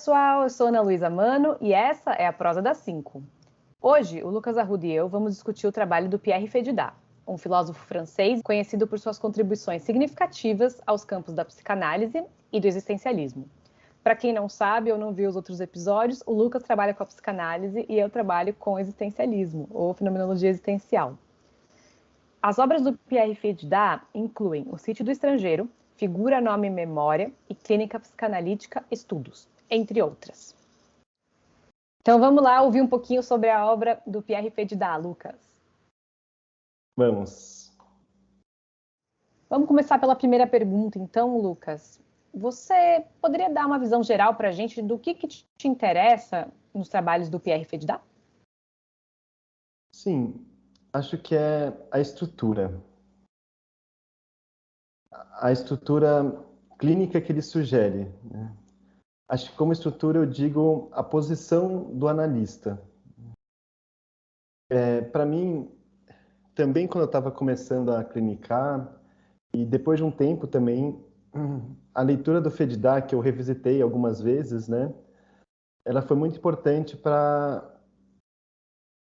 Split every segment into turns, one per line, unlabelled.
pessoal, eu sou Ana Luísa Mano e essa é a Prosa das 5. Hoje, o Lucas Arruda e eu vamos discutir o trabalho do Pierre Fédidat, um filósofo francês conhecido por suas contribuições significativas aos campos da psicanálise e do existencialismo. Para quem não sabe ou não viu os outros episódios, o Lucas trabalha com a psicanálise e eu trabalho com existencialismo, ou fenomenologia existencial. As obras do Pierre Fédidat incluem O Sítio do Estrangeiro, Figura, Nome e Memória e Clínica Psicanalítica Estudos, entre outras. Então vamos lá ouvir um pouquinho sobre a obra do Pierre Fédidat, Lucas.
Vamos
começar pela primeira pergunta, então, Lucas. Você poderia dar uma visão geral para a gente do que te interessa nos trabalhos do Pierre Fédidat?
Sim, acho que é a estrutura. A estrutura clínica que ele sugere, né? Acho que como estrutura eu digo a posição do analista. Para mim, também quando eu estava começando a clinicar, e depois de um tempo também, a leitura do Fédidat, que eu revisitei algumas vezes, né? Ela foi muito importante para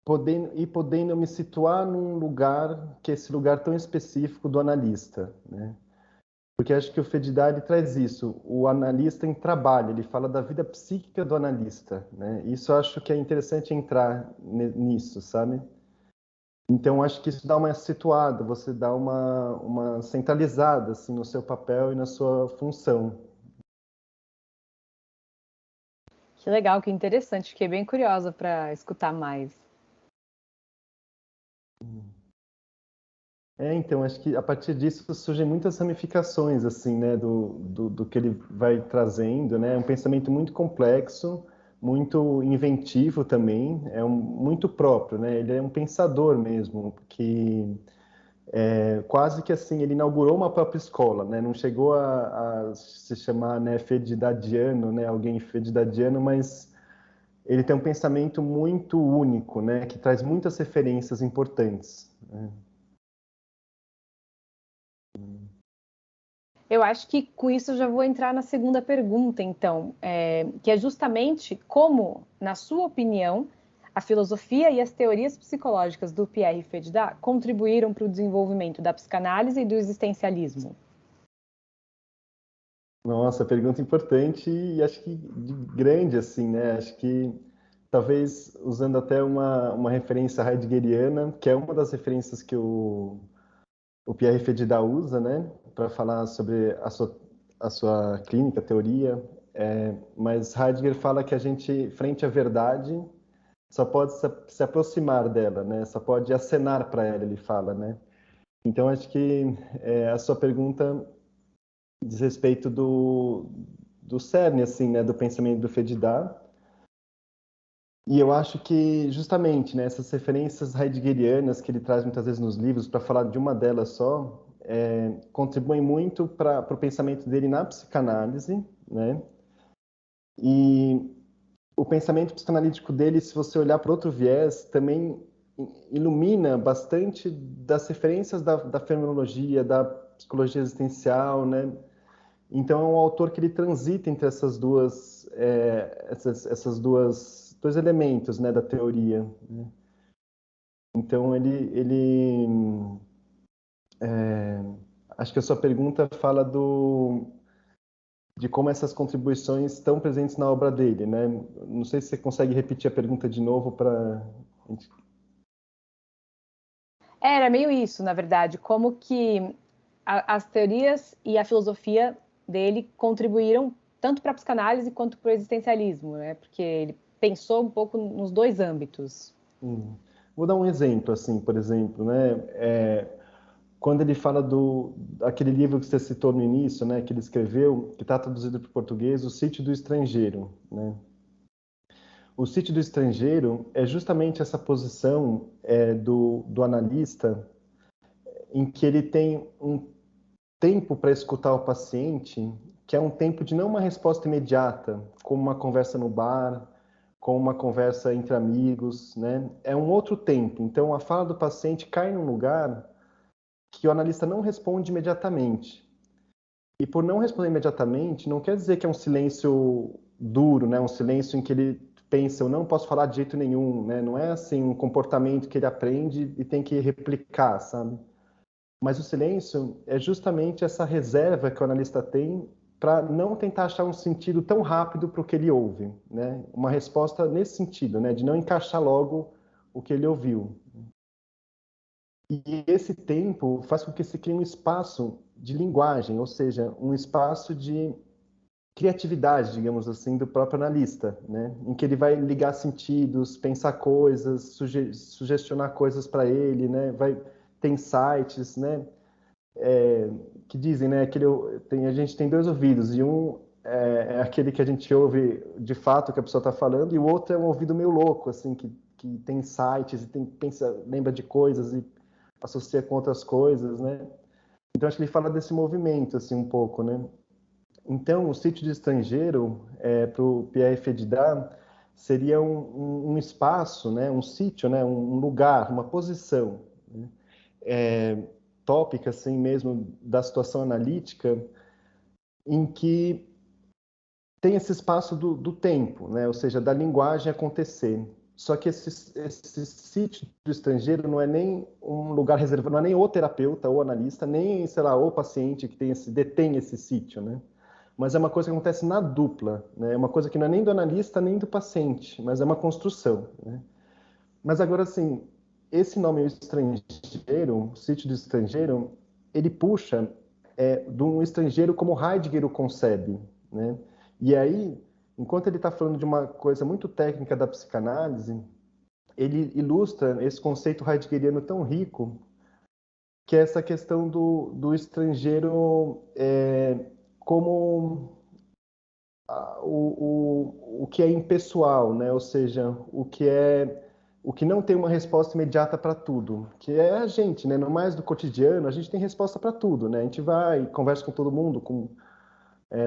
podendo me situar num lugar, que é esse lugar tão específico do analista, né? Porque acho que o Fédidat ele traz isso, o analista em trabalho, ele fala da vida psíquica do analista, né? Isso eu acho que é interessante entrar nisso, sabe? Então acho que isso dá uma situada, você dá uma centralizada assim no seu papel e na sua função.
Que legal, que interessante, fiquei bem curiosa para escutar mais.
Então, acho que a partir disso surgem muitas ramificações, assim, né, do que ele vai trazendo, né, é um pensamento muito complexo, muito inventivo também, muito próprio, né, ele é um pensador mesmo, que quase que assim, ele inaugurou uma própria escola, né, não chegou a se chamar, né, Fédidatiano, né, alguém Fédidatiano, mas ele tem um pensamento muito único, né, que traz muitas referências importantes, né.
Eu acho que com isso eu já vou entrar na segunda pergunta, então, que é justamente como, na sua opinião, a filosofia e as teorias psicológicas do Pierre Fédidat contribuíram para o desenvolvimento da psicanálise e do existencialismo.
Nossa, pergunta importante e acho que grande, assim, né? Acho que talvez usando até uma referência heideggeriana, que é uma das referências que o Pierre Fédidat usa, né? Para falar sobre a sua clínica, teoria. Mas Heidegger fala que a gente, frente à verdade, só pode se aproximar dela, né? Só pode acenar para ela, ele fala, né? Então, acho que a sua pergunta diz respeito do cerne, assim, né, do pensamento do Fédidat. E eu acho que, justamente, né, essas referências heideggerianas que ele traz muitas vezes nos livros, para falar de uma delas só, contribuem muito para o pensamento dele na psicanálise, né? E o pensamento psicanalítico dele, se você olhar para outro viés, também ilumina bastante das referências da fenomenologia, da psicologia existencial, né? Então é um autor que ele transita entre essas duas, dois elementos, né, da teoria, né? Então acho que a sua pergunta fala de como essas contribuições estão presentes na obra dele, né? Não sei se você consegue repetir a pergunta de novo para
Era meio isso, na verdade, como que as teorias e a filosofia dele contribuíram tanto para a psicanálise quanto para o existencialismo, né? Porque ele pensou um pouco nos dois âmbitos.
Vou dar um exemplo, assim, por exemplo, né? Quando ele fala aquele livro que você citou no início, né, que ele escreveu, que está traduzido para o português, O Sítio do Estrangeiro, né? O Sítio do Estrangeiro é justamente essa posição do analista em que ele tem um tempo para escutar o paciente, que é um tempo de não uma resposta imediata, como uma conversa no bar, como uma conversa entre amigos, né? É um outro tempo. Então, a fala do paciente cai num lugar que o analista não responde imediatamente. E por não responder imediatamente, não quer dizer que é um silêncio duro, né? Um silêncio em que ele pensa, eu não posso falar de jeito nenhum, né? Não é assim um comportamento que ele aprende e tem que replicar, sabe? Mas o silêncio é justamente essa reserva que o analista tem para não tentar achar um sentido tão rápido para o que ele ouve, né? Uma resposta nesse sentido, né? De não encaixar logo o que ele ouviu. E esse tempo faz com que se crie um espaço de linguagem, ou seja, um espaço de criatividade, digamos assim, do próprio analista, né? Em que ele vai ligar sentidos, pensar coisas, sugestionar coisas para ele, né? Vai ter insights, né? Que dizem, né? A gente tem dois ouvidos e um é aquele que a gente ouve de fato o que a pessoa está falando e o outro é um ouvido meio louco, assim, que tem insights e lembra de coisas e associa com outras coisas, né? Então acho que ele fala desse movimento assim um pouco, né? Então o sítio de estrangeiro para o Pierre Fedida seria um espaço, né? Um sítio, né? Um lugar, uma posição, né? Tópica assim mesmo da situação analítica em que tem esse espaço do tempo, né? Ou seja, da linguagem acontecer. Só que esse sítio do estrangeiro não é nem um lugar reservado, não é nem o terapeuta ou analista, nem, sei lá, o paciente que detém esse sítio, né? Mas é uma coisa que acontece na dupla, né? É uma coisa que não é nem do analista nem do paciente, mas é uma construção, né? Mas agora, assim, esse nome estrangeiro, sítio do estrangeiro, ele puxa de um estrangeiro como Heidegger o concebe, né? E aí, enquanto ele está falando de uma coisa muito técnica da psicanálise, ele ilustra esse conceito heideggeriano tão rico, que é essa questão do estrangeiro como o que é impessoal, né? Ou seja, o que não tem uma resposta imediata para tudo, que é a gente, né? No mais do cotidiano, a gente tem resposta para tudo, né? A gente vai, conversa com todo mundo,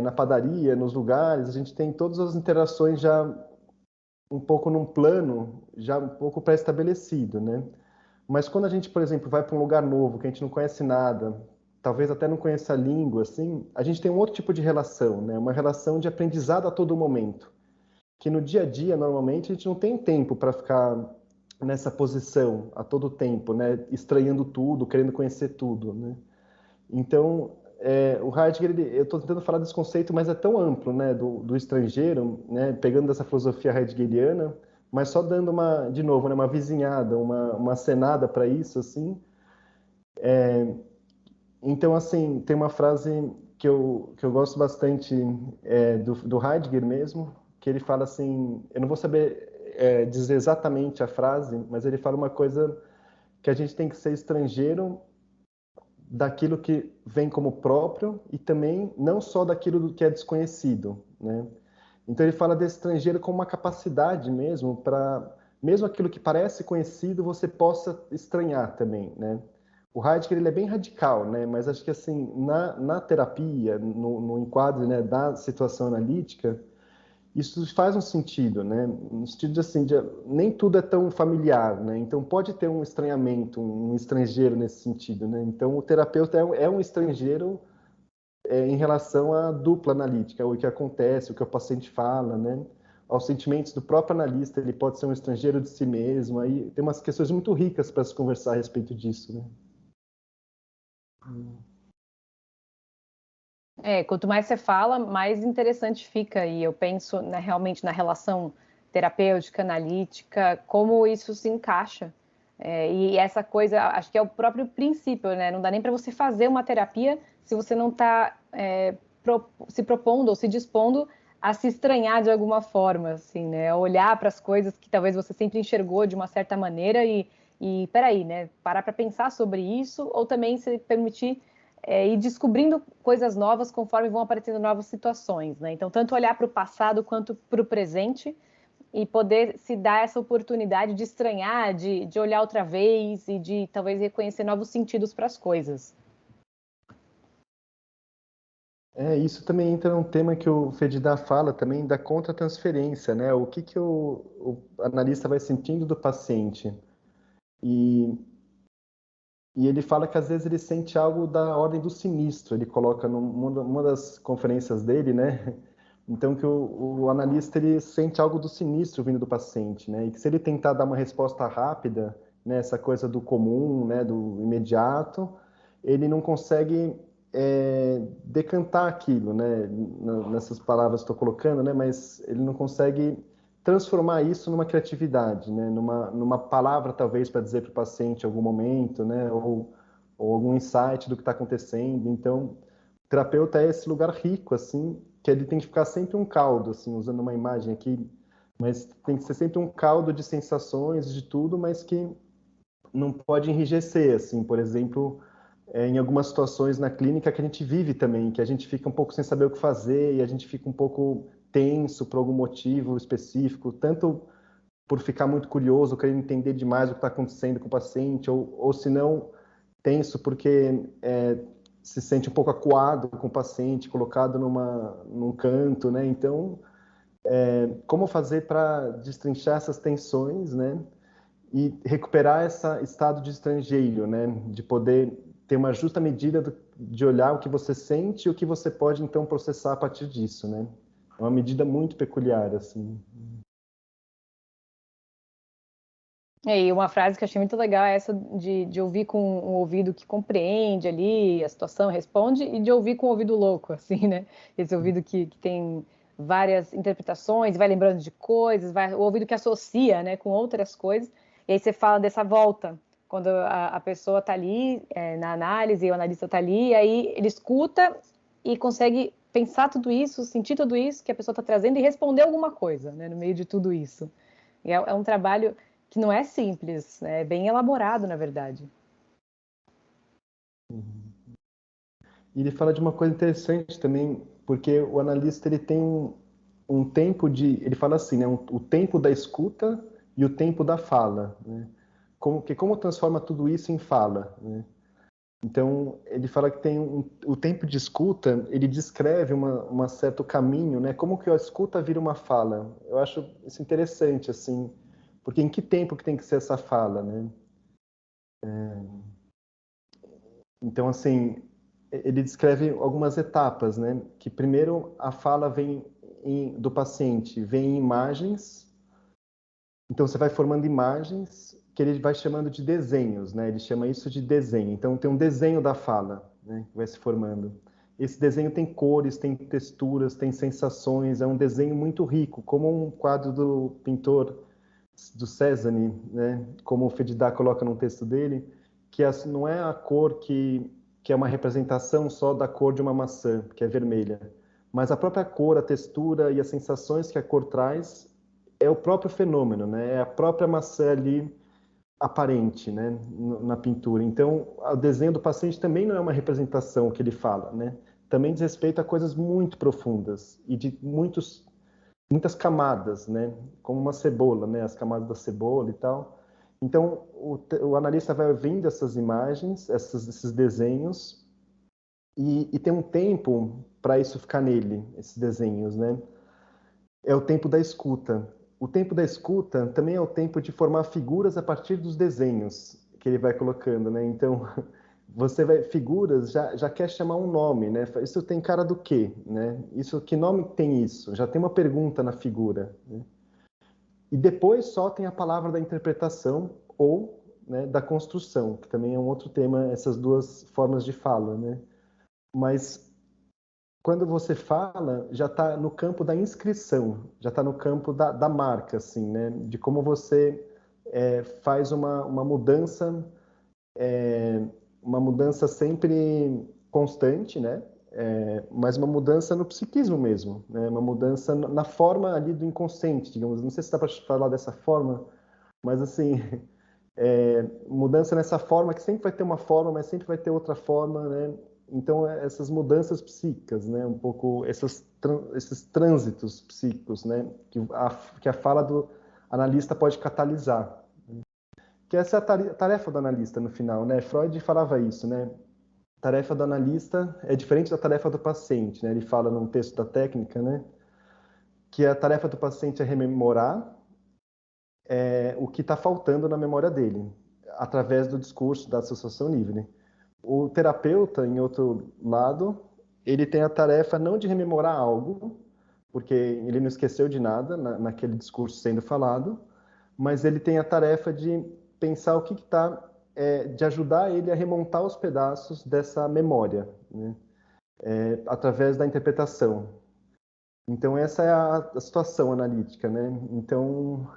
na padaria, nos lugares, a gente tem todas as interações já um pouco num plano, já um pouco pré-estabelecido, né? Mas quando a gente, por exemplo, vai para um lugar novo, que a gente não conhece nada, talvez até não conheça a língua, assim, a gente tem um outro tipo de relação, né? Uma relação de aprendizado a todo momento, que no dia a dia, normalmente, a gente não tem tempo para ficar nessa posição a todo tempo, né? Estranhando tudo, querendo conhecer tudo, né? Então, o Heidegger, eu estou tentando falar desse conceito, mas é tão amplo, né, do estrangeiro, né, pegando dessa filosofia heideggeriana, mas só dando de novo, né, uma vizinhada, uma acenada para isso, assim. Então, assim, tem uma frase que eu gosto bastante do Heidegger mesmo, que ele fala assim, eu não vou saber dizer exatamente a frase, mas ele fala uma coisa que a gente tem que ser estrangeiro daquilo que vem como próprio e também não só daquilo que é desconhecido, né? Então ele fala desse estrangeiro como uma capacidade mesmo para, mesmo aquilo que parece conhecido, você possa estranhar também, né? O Heidegger ele é bem radical, né? Mas acho que assim na terapia, no enquadro, né, da situação analítica, isso faz um sentido, né? No sentido de, assim, nem tudo é tão familiar, né? Então pode ter um estranhamento, um estrangeiro nesse sentido, né? Então o terapeuta é um estrangeiro em relação à dupla analítica, o que acontece, o que o paciente fala, né? Aos sentimentos do próprio analista, ele pode ser um estrangeiro de si mesmo. Aí tem umas questões muito ricas para se conversar a respeito disso, né?
Quanto mais você fala, mais interessante fica. E eu penso realmente na relação terapêutica, analítica, como isso se encaixa. E essa coisa, acho que é o próprio princípio, né? Não dá nem para você fazer uma terapia se você não está se propondo ou se dispondo a se estranhar de alguma forma, assim, né? A olhar para as coisas que talvez você sempre enxergou de uma certa maneira e peraí, né? Parar para pensar sobre isso ou também se permitir ir descobrindo coisas novas conforme vão aparecendo novas situações, né? Então, tanto olhar para o passado quanto para o presente e poder se dar essa oportunidade de estranhar, de olhar outra vez e de talvez reconhecer novos sentidos para as coisas.
Isso também entra num tema que o Fedida fala também da contratransferência, né? O que o analista vai sentindo do paciente. E, e ele fala que às vezes ele sente algo da ordem do sinistro. Ele coloca numa das conferências dele, né? Então, que o analista ele sente algo do sinistro vindo do paciente, né? E que se ele tentar dar uma resposta rápida, né, essa coisa do comum, né, do imediato, ele não consegue decantar aquilo, né? Nessas palavras que estou colocando, né? Mas ele não consegue transformar isso numa criatividade, né? Numa palavra, talvez, para dizer para o paciente em algum momento, né? Ou algum insight do que está acontecendo. Então, o terapeuta é esse lugar rico, assim, que ele tem que ficar sempre um caldo, assim, usando uma imagem aqui, mas tem que ser sempre um caldo de sensações, de tudo, mas que não pode enrijecer, assim, por exemplo, em algumas situações na clínica que a gente vive também, que a gente fica um pouco sem saber o que fazer e a gente fica um pouco tenso por algum motivo específico, tanto por ficar muito curioso, querendo entender demais o que está acontecendo com o paciente, ou se não, tenso porque se sente um pouco acuado com o paciente, colocado num canto, né? Então, como fazer para destrinchar essas tensões, né? E recuperar esse estado de estrangeiro, né? De poder ter uma justa medida de olhar o que você sente e o que você pode, então, processar a partir disso, né? É uma medida muito peculiar, assim.
E uma frase que eu achei muito legal é essa de ouvir com um ouvido que compreende ali a situação, responde, e de ouvir com o ouvido louco, assim, né? Esse ouvido que tem várias interpretações, vai lembrando de coisas, o ouvido que associa, né, com outras coisas. E aí você fala dessa volta, quando a pessoa está ali na análise, e o analista está ali, e aí ele escuta e consegue pensar tudo isso, sentir tudo isso que a pessoa está trazendo e responder alguma coisa, né, no meio de tudo isso. E é um trabalho que não é simples, é bem elaborado, na verdade.
E ele fala de uma coisa interessante também, porque o analista ele tem um tempo ele fala assim, né, o tempo da escuta e o tempo da fala, né? Como transforma tudo isso em fala, né? Então, ele fala que tem o tempo de escuta, ele descreve um certo caminho, né? Como que a escuta vira uma fala. Eu acho isso interessante, assim, porque em que tempo que tem que ser essa fala, né? Então, assim, ele descreve algumas etapas, né? Que primeiro a fala vem do paciente, vem em imagens. Então, você vai formando imagens que ele vai chamando de desenhos, né? Ele chama isso de desenho. Então, tem um desenho da fala, né? Que vai se formando. Esse desenho tem cores, tem texturas, tem sensações. É um desenho muito rico, como um quadro do pintor do Cézanne, né? Como o Fedidá coloca no texto dele, que não é a cor que é uma representação só da cor de uma maçã, que é vermelha, mas a própria cor, a textura e as sensações que a cor traz é o próprio fenômeno, né? É a própria maçã ali aparente, né? Na pintura. Então, o desenho do paciente também não é uma representação que ele fala, né? Também diz respeito a coisas muito profundas e de muitas camadas, né? Como uma cebola, né? As camadas da cebola e tal. Então, o analista vai vendo essas imagens, esses desenhos, e tem um tempo para isso ficar nele, esses desenhos, né? É o tempo da escuta. O tempo da escuta também é o tempo de formar figuras a partir dos desenhos que ele vai colocando, né? Então, figuras já quer chamar um nome, né? Isso tem cara do quê, né? Isso, que nome tem isso? Já tem uma pergunta na figura, né? E depois só tem a palavra da interpretação ou, né, da construção, que também é um outro tema, essas duas formas de fala, né? Mas quando você fala, já está no campo da inscrição, já está no campo da marca, assim, né? De como você faz uma mudança, uma mudança sempre constante, né? Mas uma mudança no psiquismo mesmo, né? Uma mudança na forma ali do inconsciente, digamos. Não sei se dá para falar dessa forma, mas assim, mudança nessa forma que sempre vai ter uma forma, mas sempre vai ter outra forma, né? Então, essas mudanças psíquicas, né? Um pouco esses trânsitos psíquicos, né? Que a fala do analista pode catalisar. Que essa é a tarefa do analista no final, né? Freud falava isso, né? A tarefa do analista é diferente da tarefa do paciente, né? Ele fala num texto da técnica, né? Que a tarefa do paciente é rememorar o que está faltando na memória dele, através do discurso da associação livre. O terapeuta, em outro lado, ele tem a tarefa não de rememorar algo, porque ele não esqueceu de nada naquele discurso sendo falado, mas ele tem a tarefa de pensar o que está, de ajudar ele a remontar os pedaços dessa memória, né? Através da interpretação. Então, essa é a situação analítica, né? Então,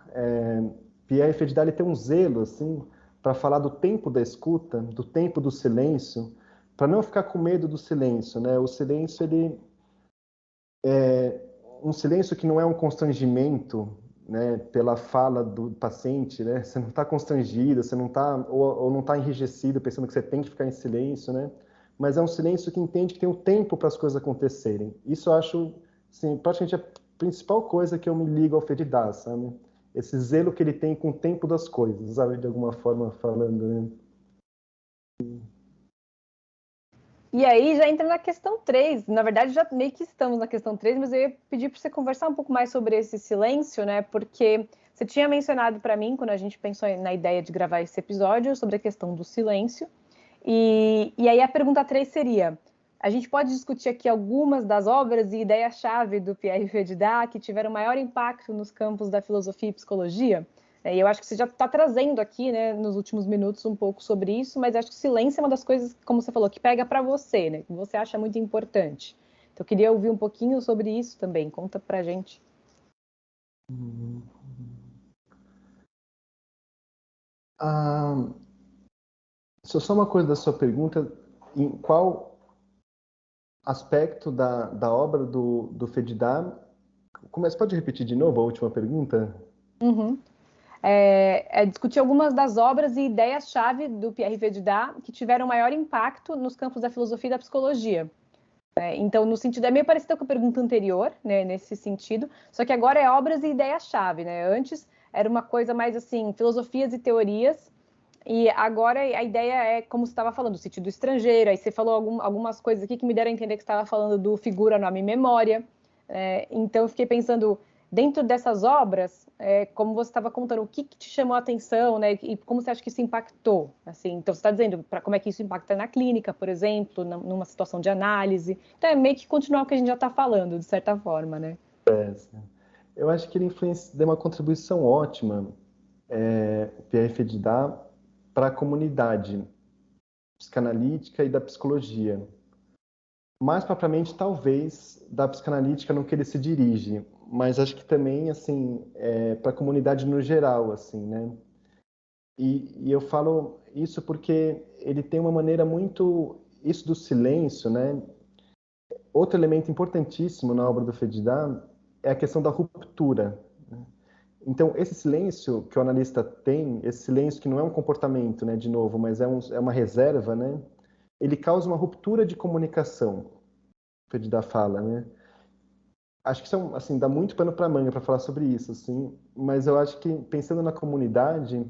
Pierre Fedidal tem um zelo, assim, para falar do tempo da escuta, do tempo do silêncio, para não ficar com medo do silêncio, né? O silêncio, ele é um silêncio que não é um constrangimento, né, pela fala do paciente, né? Você não está constrangido, você não está ou não está enrijecido pensando que você tem que ficar em silêncio, né? Mas é um silêncio que entende que tem o tempo para as coisas acontecerem. Isso eu acho, assim, praticamente a principal coisa que eu me ligo ao Fedidá, sabe? Esse zelo que ele tem com o tempo das coisas, sabe? De alguma forma falando, né?
E aí já entra na questão 3. Na verdade, já meio que estamos na questão 3, mas eu ia pedir para você conversar um pouco mais sobre esse silêncio, né? Porque você tinha mencionado para mim, quando a gente pensou na ideia de gravar esse episódio, sobre a questão do silêncio. E aí a pergunta 3 seria: a gente pode discutir aqui algumas das obras e ideias-chave do Pierre Fedidá que tiveram maior impacto nos campos da filosofia e psicologia? E eu acho que você já está trazendo aqui, né, nos últimos minutos um pouco sobre isso, mas acho que o silêncio é uma das coisas, como você falou, que pega para você, né, que você acha muito importante. Então eu queria ouvir um pouquinho sobre isso também. Conta para gente.
Ah, só uma coisa da sua pergunta, em qual aspecto da obra do Fedidá? Você pode repetir de novo a última pergunta?
Uhum. Discutir algumas das obras e ideias-chave do Pierre Fedidá que tiveram maior impacto nos campos da filosofia e da psicologia. Então, no sentido, é meio parecido com a pergunta anterior, né, nesse sentido, só que agora é obras e ideias-chave, né? Antes era uma coisa mais assim, filosofias e teorias, e agora a ideia é, como você estava falando, o sentido estrangeiro, aí você falou algumas coisas aqui que me deram a entender que você estava falando do figura, nome e memória. Então, eu fiquei pensando, dentro dessas obras, como você estava contando, o que te chamou a atenção, né, e como você acha que isso impactou? Assim, então, você está dizendo como é que isso impacta na clínica, por exemplo, numa situação de análise. Então, é meio que continuar o que a gente já está falando, de certa forma, né?
Eu acho que ele deu uma contribuição ótima, o PRF de dar, para a comunidade psicanalítica e da psicologia. Mais propriamente, talvez, da psicanalítica no que ele se dirige, mas acho que também, assim, para a comunidade no geral, assim, né? E eu falo isso porque ele tem uma maneira muito, isso do silêncio, né? Outro elemento importantíssimo na obra do Fedidá é a questão da ruptura. Então, esse silêncio que o analista tem, esse silêncio que não é um comportamento, né, de novo, mas é uma reserva, né, ele causa uma ruptura de comunicação, Fedidá fala, né. Acho que isso, assim, dá muito pano para manga para falar sobre isso, assim, mas eu acho que, pensando na comunidade,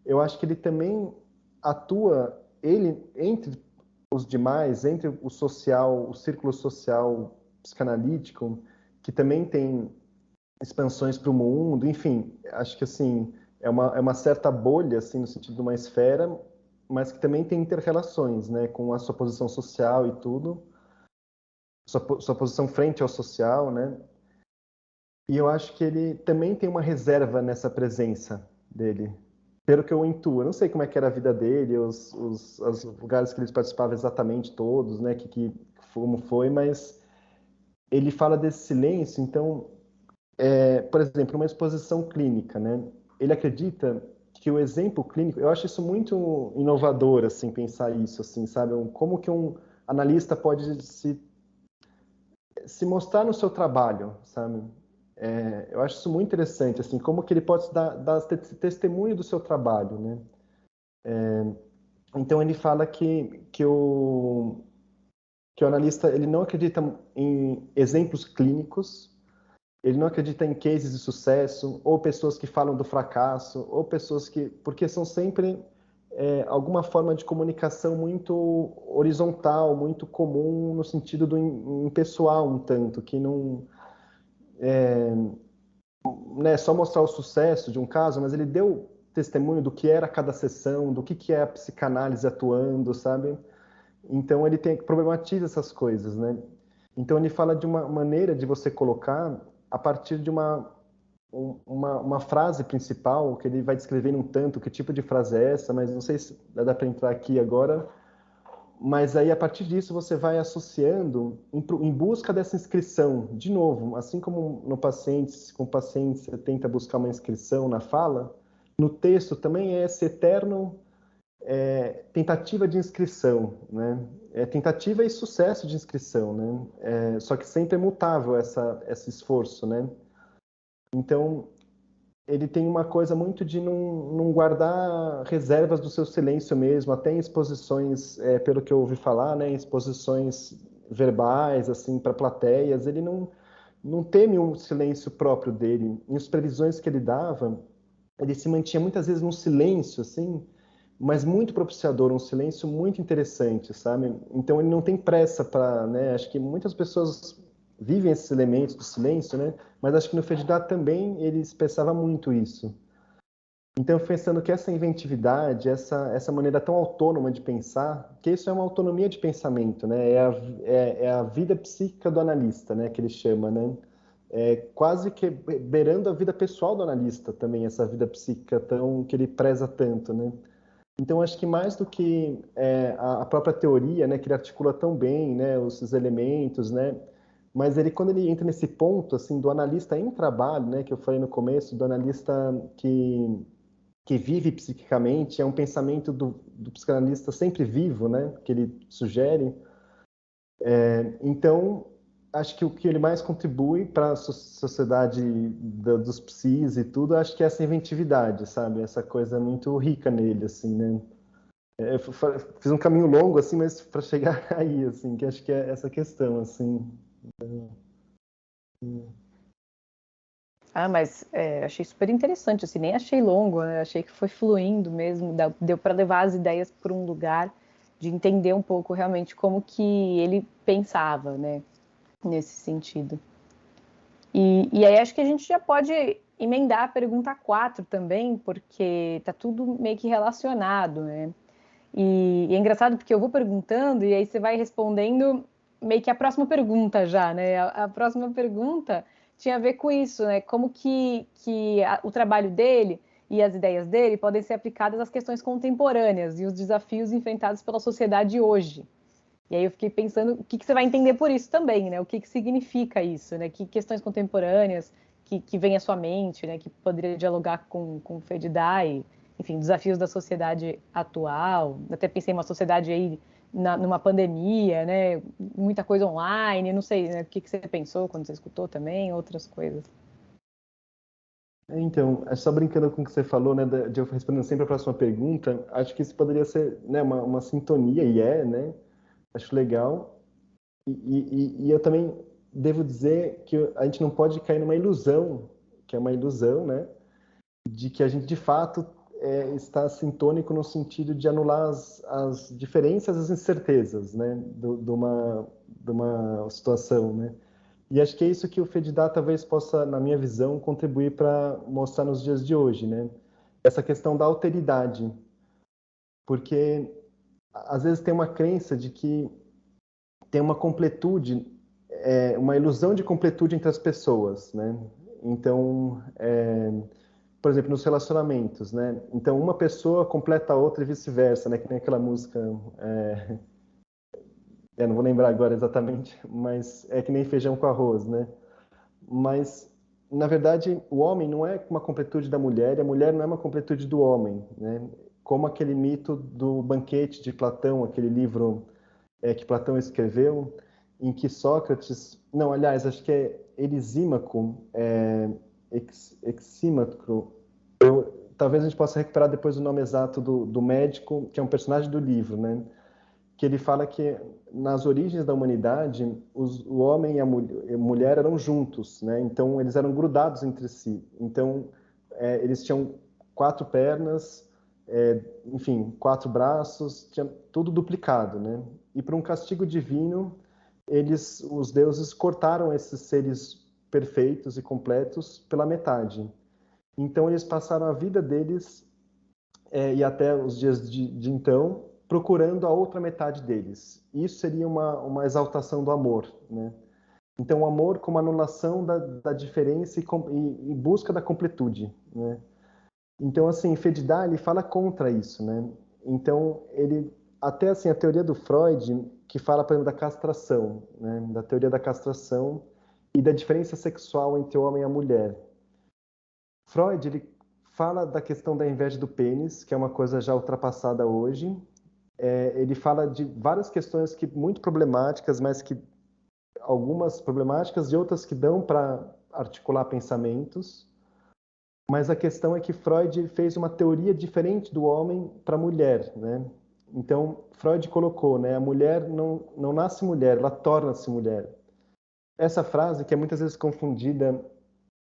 eu acho que ele também atua, ele, entre os demais, entre o social, o círculo social psicanalítico, que também tem expansões para o mundo, enfim, acho que assim é uma certa bolha assim no sentido de uma esfera, mas que também tem interrelações, né, com a sua posição social e tudo, sua posição frente ao social, né? E eu acho que ele também tem uma reserva nessa presença dele, pelo que eu intuo. Eu não sei como é que era a vida dele, os lugares que ele participava exatamente todos, né, como foi, mas ele fala desse silêncio, então por exemplo, uma exposição clínica, né? Ele acredita que o exemplo clínico, eu acho isso muito inovador, assim, pensar isso, assim, sabe? Como que um analista pode se mostrar no seu trabalho, sabe? Eu acho isso muito interessante, assim, como que ele pode dar testemunho do seu trabalho, né? Então ele fala que o analista ele não acredita em exemplos clínicos. Ele não acredita em cases de sucesso, ou pessoas que falam do fracasso, ou pessoas que. Porque são sempre alguma forma de comunicação muito horizontal, muito comum, no sentido do impessoal, um tanto, que não. Né, só mostrar o sucesso de um caso, mas ele deu testemunho do que era cada sessão, do que é a psicanálise atuando, sabe? Então ele problematiza essas coisas, né? Então ele fala de uma maneira de você colocar a partir de uma frase principal, que ele vai descrevendo um tanto que tipo de frase é essa, mas não sei se dá para entrar aqui agora. Mas aí, a partir disso, você vai associando em busca dessa inscrição. De novo, assim como no paciente, com o paciente você tenta buscar uma inscrição na fala, no texto também é esse eterno tentativa de inscrição, né? É tentativa e sucesso de inscrição, né? Só que sempre é mutável esse esforço, né? Então, ele tem uma coisa muito de não guardar reservas do seu silêncio mesmo, até em exposições, pelo que eu ouvi falar, né, em exposições verbais, assim, para plateias, ele não teme um silêncio próprio dele. Em as previsões que ele dava, ele se mantinha muitas vezes num silêncio, assim, mas muito propiciador, um silêncio muito interessante, sabe? Então ele não tem pressa para, né? Acho que muitas pessoas vivem esses elementos do silêncio, né? Mas acho que no Fedidá também ele expressava muito isso. Então, pensando que essa inventividade, essa maneira tão autônoma de pensar, que isso é uma autonomia de pensamento, né? É a vida psíquica do analista, né? Que ele chama, né? É quase que beirando a vida pessoal do analista também, essa vida psíquica tão que ele preza tanto, né? Então, acho que mais do que a própria teoria, né, que ele articula tão bem, né, esses elementos, né, mas ele, quando ele entra nesse ponto, assim, do analista em trabalho, né, que eu falei no começo, do analista que vive psiquicamente, é um pensamento do psicanalista sempre vivo, né, que ele sugere. Então, acho que o que ele mais contribui para a sociedade dos psis e tudo, acho que é essa inventividade, sabe, essa coisa muito rica nele, assim, né. Eu fiz um caminho longo, assim, mas para chegar aí, assim, que acho que é essa questão, assim.
Ah, mas achei super interessante, assim, nem achei longo, né? Achei que foi fluindo mesmo, deu para levar as ideias por um lugar de entender um pouco realmente como que ele pensava, né, nesse sentido. E aí acho que a gente já pode emendar a pergunta 4 também, porque tá tudo meio que relacionado, né? E é engraçado porque eu vou perguntando e aí você vai respondendo meio que a próxima pergunta já, né? A próxima pergunta tinha a ver com isso, né? Como que o trabalho dele e as ideias dele podem ser aplicadas às questões contemporâneas e os desafios enfrentados pela sociedade hoje. E aí eu fiquei pensando o que você vai entender por isso também, né? O que significa isso, né? Que questões contemporâneas que vem à sua mente, né? Que poderia dialogar com o Fedidai, enfim, desafios da sociedade atual. Até pensei em uma sociedade aí numa pandemia, né? Muita coisa online, não sei, né? O que você pensou quando você escutou também, outras coisas.
Então, só brincando com o que você falou, né, de eu respondendo sempre a próxima pergunta, acho que isso poderia ser, né, uma sintonia, e né? Acho legal. E eu também devo dizer que a gente não pode cair numa ilusão, que é uma ilusão, né? De que a gente, de fato, está sintônico no sentido de anular as diferenças, as incertezas, né? De uma situação, né? E acho que é isso que o FEDIDA talvez possa, na minha visão, contribuir para mostrar nos dias de hoje, né? Essa questão da alteridade. Porque, às vezes, tem uma crença de que tem uma completude, uma ilusão de completude entre as pessoas, né? Então, por exemplo, nos relacionamentos, né? Então, uma pessoa completa a outra e vice-versa, né? Que nem aquela música, não vou lembrar agora exatamente, mas é que nem feijão com arroz, né? Mas, na verdade, o homem não é uma completude da mulher e a mulher não é uma completude do homem, né? Como aquele mito do banquete de Platão, aquele livro que Platão escreveu, em que Sócrates, não, aliás, acho que é Elisímaco, Exímaco, talvez a gente possa recuperar depois o nome exato do médico, que é um personagem do livro, né? Que ele fala que nas origens da humanidade, o homem e a mulher eram juntos, né? Então eles eram grudados entre si. Então eles tinham 4 pernas, enfim, 4 braços, tinha tudo duplicado, né? E por um castigo divino, os deuses cortaram esses seres perfeitos e completos pela metade. Então eles passaram a vida deles e até os dias de então procurando a outra metade deles. Isso seria uma exaltação do amor, né? Então, o amor como anulação da diferença e busca da completude, né? Então, assim, Fedidar, ele fala contra isso, né? Então, ele, até assim, a teoria do Freud, que fala, por exemplo, da castração, né? Da teoria da castração e da diferença sexual entre o homem e a mulher. Freud, ele fala da questão da inveja do pênis, que é uma coisa já ultrapassada hoje. Ele fala de várias questões que muito problemáticas, mas que algumas problemáticas e outras que dão para articular pensamentos. Mas a questão é que Freud fez uma teoria diferente do homem para a mulher, né? Então, Freud colocou, né, a mulher não nasce mulher, ela torna-se mulher. Essa frase, que é muitas vezes confundida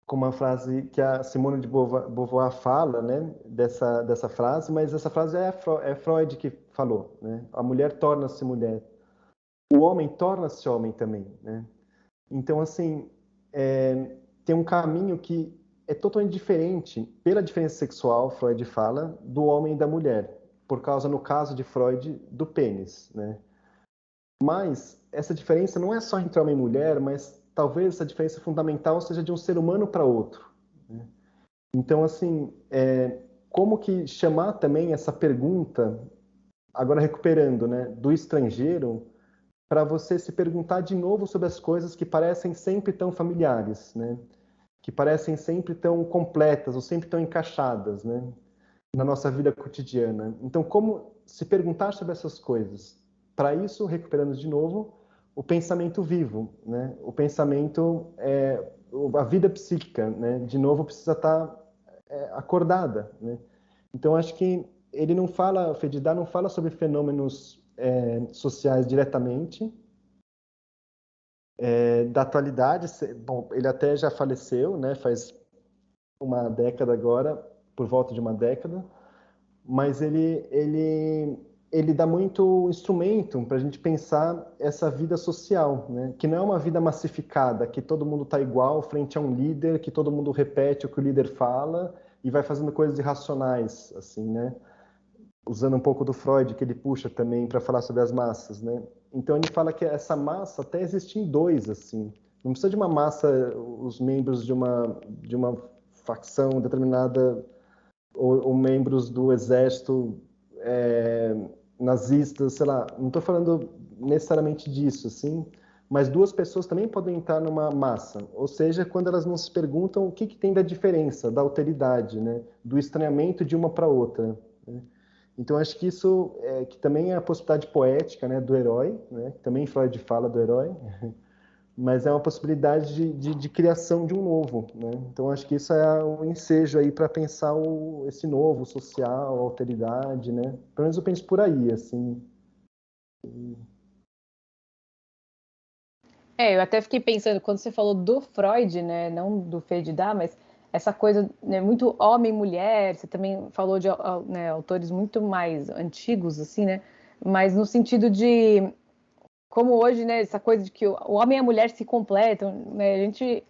com uma frase que a Simone de Beauvoir fala, né, dessa frase, mas essa frase é Freud que falou, né? A mulher torna-se mulher. O homem torna-se homem também, né? Então, assim, tem um caminho que é totalmente diferente, pela diferença sexual, Freud fala, do homem e da mulher, por causa, no caso de Freud, do pênis, né? Mas essa diferença não é só entre homem e mulher, mas talvez essa diferença fundamental seja de um ser humano para outro, né? Então, assim, como que chamar também essa pergunta, agora recuperando, né, do estrangeiro, para você se perguntar de novo sobre as coisas que parecem sempre tão familiares, né? Que parecem sempre tão completas ou sempre tão encaixadas, né? Na nossa vida cotidiana. Então, como se perguntar sobre essas coisas? Para isso, recuperando de novo, o pensamento vivo, né? O pensamento, a vida psíquica, né? De novo, precisa estar acordada, né? Então, acho que ele não fala, Fedidar não fala sobre fenômenos sociais diretamente, da atualidade. Bom, ele até já faleceu, né? Faz uma década agora, por volta de uma década, mas ele dá muito instrumento para a gente pensar essa vida social, né? Que não é uma vida massificada, que todo mundo está igual frente a um líder, que todo mundo repete o que o líder fala e vai fazendo coisas irracionais, assim, né? Usando um pouco do Freud, que ele puxa também para falar sobre as massas, né? Então ele fala que essa massa até existe em dois, assim. Não precisa de uma massa, os membros de uma facção determinada ou membros do exército nazistas, sei lá. Não estou falando necessariamente disso, assim. Mas duas pessoas também podem estar numa massa. Ou seja, quando elas não se perguntam o que tem da diferença, da alteridade, né? Do estranhamento de uma para outra, né? Então, acho que isso que também é a possibilidade poética, né, do herói, né, que também Freud fala do herói, mas é uma possibilidade de criação de um novo, né? Então, acho que isso é um ensejo aí para pensar esse novo social, a alteridade, né? Pelo menos eu penso por aí, assim.
Eu até fiquei pensando, quando você falou do Freud, né, não do Ferdinand, mas essa coisa, né, muito homem e mulher, você também falou de, né, autores muito mais antigos, assim, né, mas no sentido de, como hoje, né, essa coisa de que o homem e a mulher se completam, né, a gente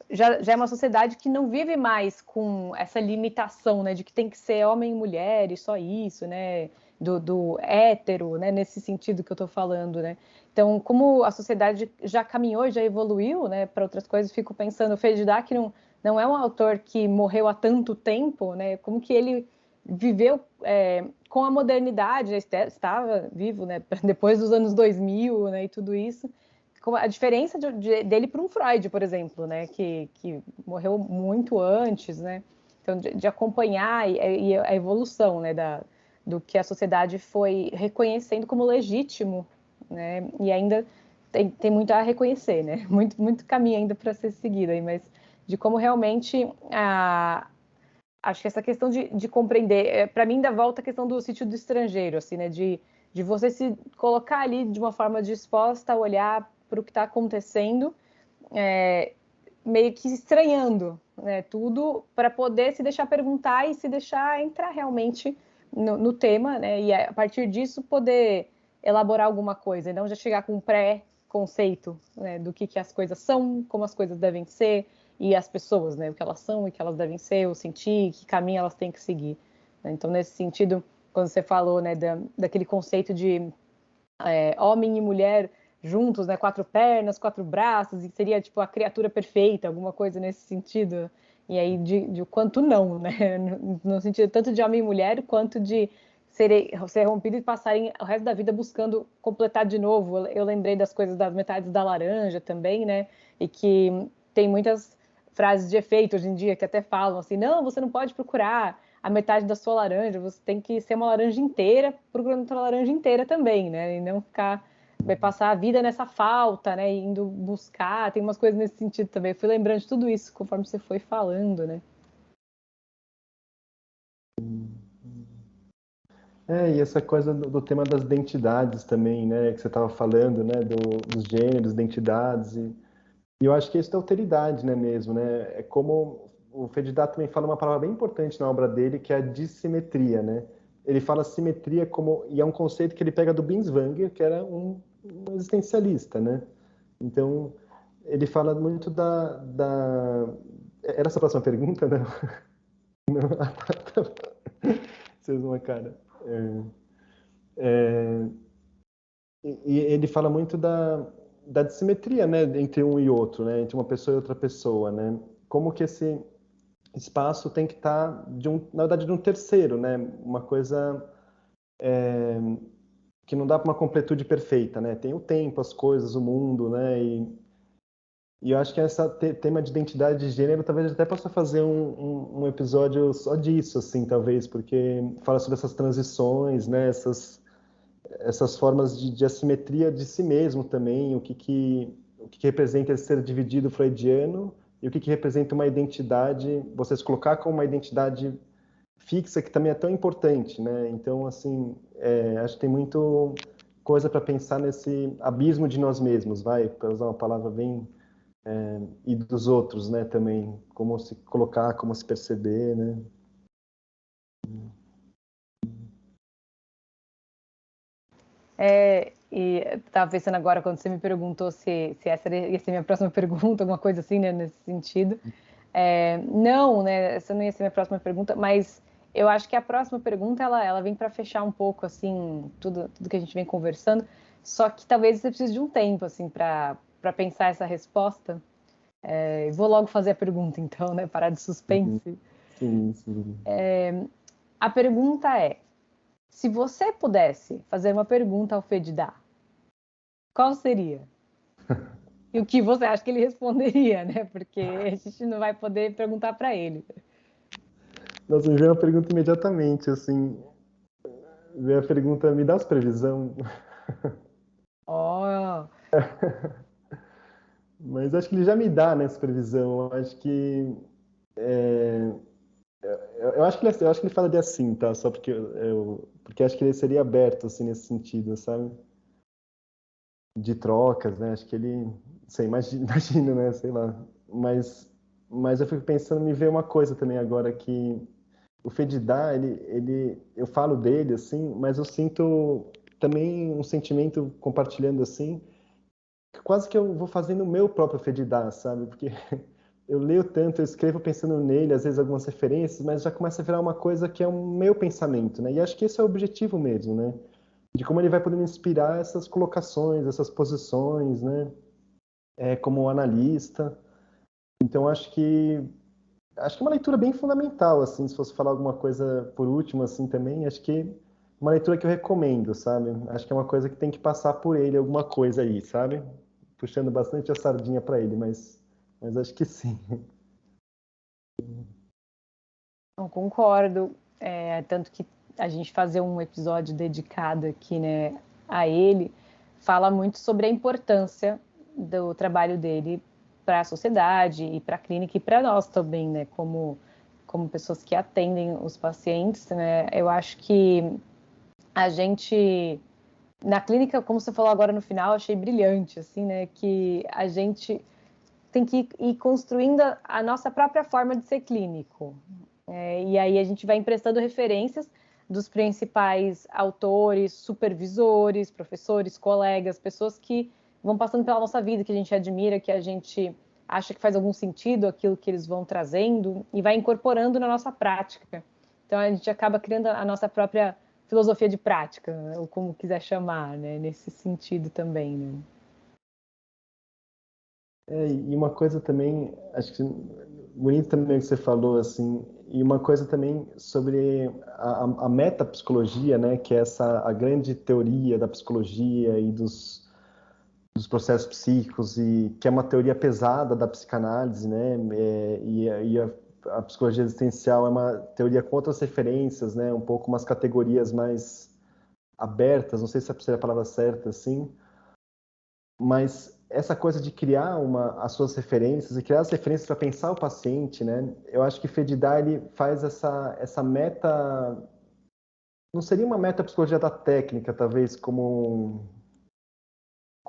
já é uma sociedade que não vive mais com essa limitação, né, de que tem que ser homem e mulher e só isso, né, do hétero, né, nesse sentido que eu estou falando, né. Então, como a sociedade já caminhou, já evoluiu, né, para outras coisas, fico pensando, o Ferdinand, que não é um autor que morreu há tanto tempo, né, como que ele viveu com a modernidade, né, estava vivo, né, depois dos anos 2000, né, e tudo isso, a diferença dele para um Freud, por exemplo, né, que morreu muito antes, né, então de acompanhar e a evolução, né, do que a sociedade foi reconhecendo como legítimo, né, e ainda tem muito a reconhecer, né, muito caminho ainda para ser seguido aí, mas de como realmente acho que essa questão de compreender, para mim, ainda volta a questão do sítio do estrangeiro, assim, né, de você se colocar ali de uma forma disposta a olhar para o que está acontecendo, meio que estranhando, né, tudo, para poder se deixar perguntar e se deixar entrar realmente no tema, né, e a partir disso poder elaborar alguma coisa, e não já chegar com um pré-conceito, né, do que as coisas são, como as coisas devem ser, e as pessoas, né, o que elas são e o que elas devem ser, ou sentir, que caminho elas têm que seguir. Então, nesse sentido, quando você falou, né, daquele conceito de homem e mulher juntos, né? 4 pernas, 4 braços, e seria tipo a criatura perfeita, alguma coisa nesse sentido. E aí de o quanto não, né? No sentido tanto de homem e mulher, quanto de ser rompido e passarem o resto da vida buscando completar de novo. Eu lembrei das coisas das metades da laranja também, né? E que tem muitas frases de efeito hoje em dia que até falam assim, não, você não pode procurar a metade da sua laranja, você tem que ser uma laranja inteira, procurando outra laranja inteira também, né? E não ficar, vai passar a vida nessa falta, né? Indo buscar, tem umas coisas nesse sentido também. Eu fui lembrando de tudo isso conforme você foi falando, né?
E essa coisa do tema das identidades também, né, que você estava falando, né, dos gêneros, identidades, e eu acho que isso é alteridade, né, mesmo, né, é como o Fedidat também fala uma palavra bem importante na obra dele, que é a dissimetria, né, ele fala simetria como, e é um conceito que ele pega do Binswanger, que era um existencialista, né, então ele fala muito era essa a próxima pergunta, né? Não, Vocês uma cara. É, e ele fala muito da dissimetria, né, entre um e outro, né, entre uma pessoa e outra pessoa, né, como que esse espaço tem que estar na verdade de um terceiro, né, uma coisa que não dá para uma completude perfeita, né, tem o tempo, as coisas, o mundo, né, e eu acho que essa tema de identidade de gênero talvez até possa fazer um episódio só disso, assim, talvez, porque fala sobre essas transições, né, essas formas de assimetria de si mesmo também, o que representa esse ser dividido freudiano e o que representa uma identidade, você se colocar como uma identidade fixa, que também é tão importante, né? Então, assim, acho que tem muito coisa para pensar nesse abismo de nós mesmos, para usar uma palavra bem, e dos outros, né, também, como se colocar, como se perceber, né?
E estava pensando agora, quando você me perguntou se essa ia ser minha próxima pergunta, alguma coisa assim, né, nesse sentido. Não, né, essa não ia ser minha próxima pergunta, mas eu acho que a próxima pergunta, ela vem para fechar um pouco, assim, tudo que a gente vem conversando, só que talvez você precise de um tempo, assim, para pensar essa resposta. Vou logo fazer a pergunta, então, né, parar de suspense.
Sim, sim.
A pergunta é, se você pudesse fazer uma pergunta ao Fedidá, qual seria? E o que você acha que ele responderia, né? Porque a gente não vai poder perguntar para ele.
Nossa, me veio uma pergunta imediatamente, assim, veio a pergunta, me dá as previsão?
Oh,
Mas acho que ele já me dá, né, essa previsão. Eu acho que eu acho que ele falaria assim, tá? Só porque porque acho que ele seria aberto assim nesse sentido, sabe? De trocas, né? Acho que ele, sei, imagina, né? Sei lá. Mas eu fico pensando, me veio uma coisa também agora que o Fedidá, eu falo dele assim, mas eu sinto também um sentimento compartilhando assim, quase que eu vou fazendo o meu próprio Fedidá, sabe? Porque eu leio tanto, eu escrevo pensando nele, às vezes algumas referências, mas já começa a virar uma coisa que é um meu pensamento, né? E acho que esse é o objetivo mesmo, né? De como ele vai podendo inspirar essas colocações, essas posições, né? Como analista. Então acho que é uma leitura bem fundamental, assim, se fosse falar alguma coisa por último, assim, também, acho que uma leitura que eu recomendo, sabe? Acho que é uma coisa que tem que passar por ele, alguma coisa aí, sabe? Puxando bastante a sardinha para ele, mas acho que sim.
não concordo. Tanto que a gente fazer um episódio dedicado aqui, né, a ele, fala muito sobre a importância do trabalho dele para a sociedade e para a clínica e para nós também, né, como pessoas que atendem os pacientes, né? Eu acho que a gente na clínica, como você falou agora no final, achei brilhante, assim, né? Que a gente tem que ir construindo a nossa própria forma de ser clínico. E aí a gente vai emprestando referências dos principais autores, supervisores, professores, colegas, pessoas que vão passando pela nossa vida, que a gente admira, que a gente acha que faz algum sentido aquilo que eles vão trazendo e vai incorporando na nossa prática. Então a gente acaba criando a nossa própria filosofia de prática, ou como quiser chamar, né? Nesse sentido também, né?
E uma coisa também, acho que bonito também que você falou, assim, e uma coisa também sobre a metapsicologia, né, que é a grande teoria da psicologia e dos processos psíquicos, e que é uma teoria pesada da psicanálise, né, a psicologia existencial é uma teoria com outras referências, né, um pouco umas categorias mais abertas, não sei se seria a palavra certa, assim, mas essa coisa de criar as suas referências e criar as referências para pensar o paciente, né? Eu acho que Fedidar ele faz essa meta, não seria uma meta psicologia da técnica, talvez como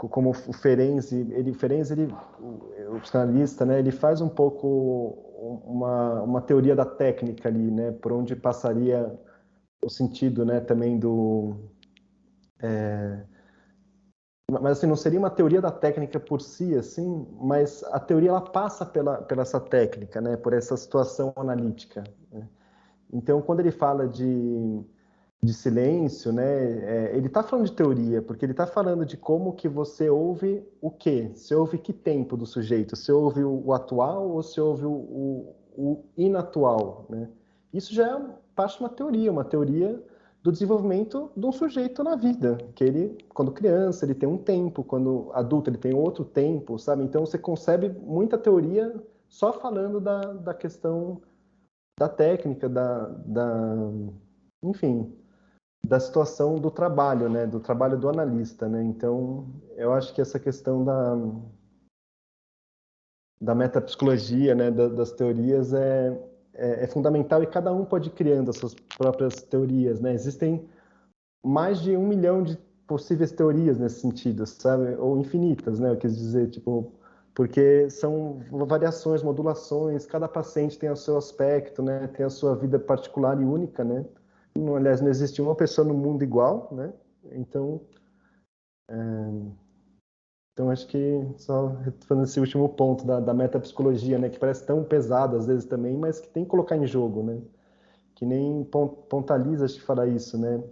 o Ferenczi, o psicanalista, né? Ele faz um pouco uma teoria da técnica ali, né? Por onde passaria o sentido, né? Também do mas assim, não seria uma teoria da técnica por si, assim, mas a teoria ela passa pela essa técnica, né, por essa situação analítica, né? Então, quando ele fala de silêncio, né, ele está falando de teoria, porque ele está falando de como que você ouve o quê? Você ouve que tempo do sujeito? Você ouve o atual ou você ouve o inatual, né? Isso já é parte de uma teoria do desenvolvimento de um sujeito na vida, que ele, quando criança, ele tem um tempo, quando adulto, ele tem outro tempo, sabe? Então, você concebe muita teoria só falando da questão da técnica, enfim, da situação do trabalho, né? Do trabalho do analista, né? Então, eu acho que essa questão da metapsicologia, né? Das teorias é fundamental e cada um pode ir criando as suas próprias teorias, né? Existem mais de 1 milhão de possíveis teorias nesse sentido, sabe? Ou infinitas, né? Eu quis dizer, tipo, porque são variações, modulações, cada paciente tem o seu aspecto, né? Tem a sua vida particular e única, né? Aliás, não existe uma pessoa no mundo igual, né? Então, acho que só falando esse último ponto da metapsicologia, né? Que parece tão pesado às vezes também, mas que tem que colocar em jogo, né? Que nem Pontaliza acho que fala isso, né?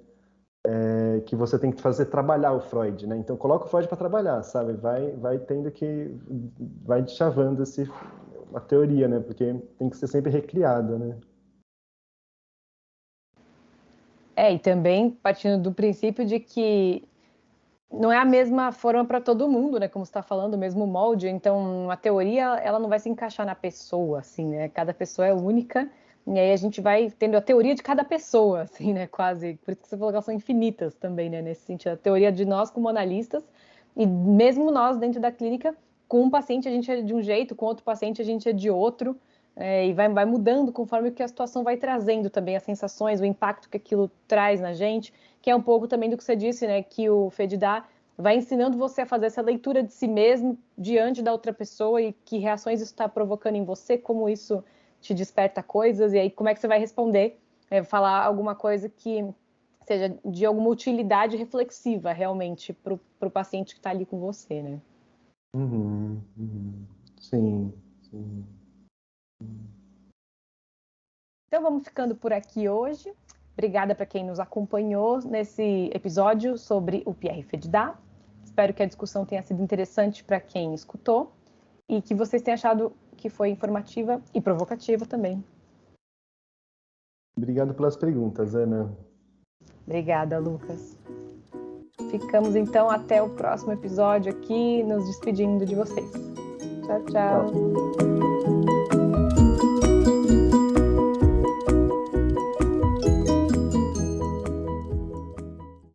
Que você tem que fazer trabalhar o Freud, né? Então coloca o Freud para trabalhar, sabe? Vai tendo que vai chavando a teoria, né? Porque tem que ser sempre recriada, né?
E também partindo do princípio de que não é a mesma forma para todo mundo, né? Como você está falando, o mesmo molde. Então, a teoria, ela não vai se encaixar na pessoa, assim, né? Cada pessoa é única. E aí a gente vai tendo a teoria de cada pessoa, assim, né? Quase. Por isso que você falou que elas são infinitas também, né? Nesse sentido, a teoria de nós como analistas e mesmo nós dentro da clínica, com um paciente a gente é de um jeito, com outro paciente a gente é de outro. E vai mudando conforme o que a situação vai trazendo também, as sensações, o impacto que aquilo traz na gente, que é um pouco também do que você disse, né, que o Fedidar vai ensinando você a fazer essa leitura de si mesmo diante da outra pessoa e que reações isso está provocando em você, como isso te desperta coisas, e aí como é que você vai responder, falar alguma coisa que seja de alguma utilidade reflexiva realmente para o paciente que está ali com você, né?
Uhum. Sim, sim.
Então vamos ficando por aqui hoje. Obrigada para quem nos acompanhou nesse episódio sobre o Pierre Fedidar. Espero que a discussão tenha sido interessante para quem escutou e que vocês tenham achado que foi informativa e provocativa também.
Obrigado pelas perguntas, Ana.
Obrigada, Lucas. Ficamos então até o próximo episódio aqui, nos despedindo de vocês. Tchau, tchau.
Tchau.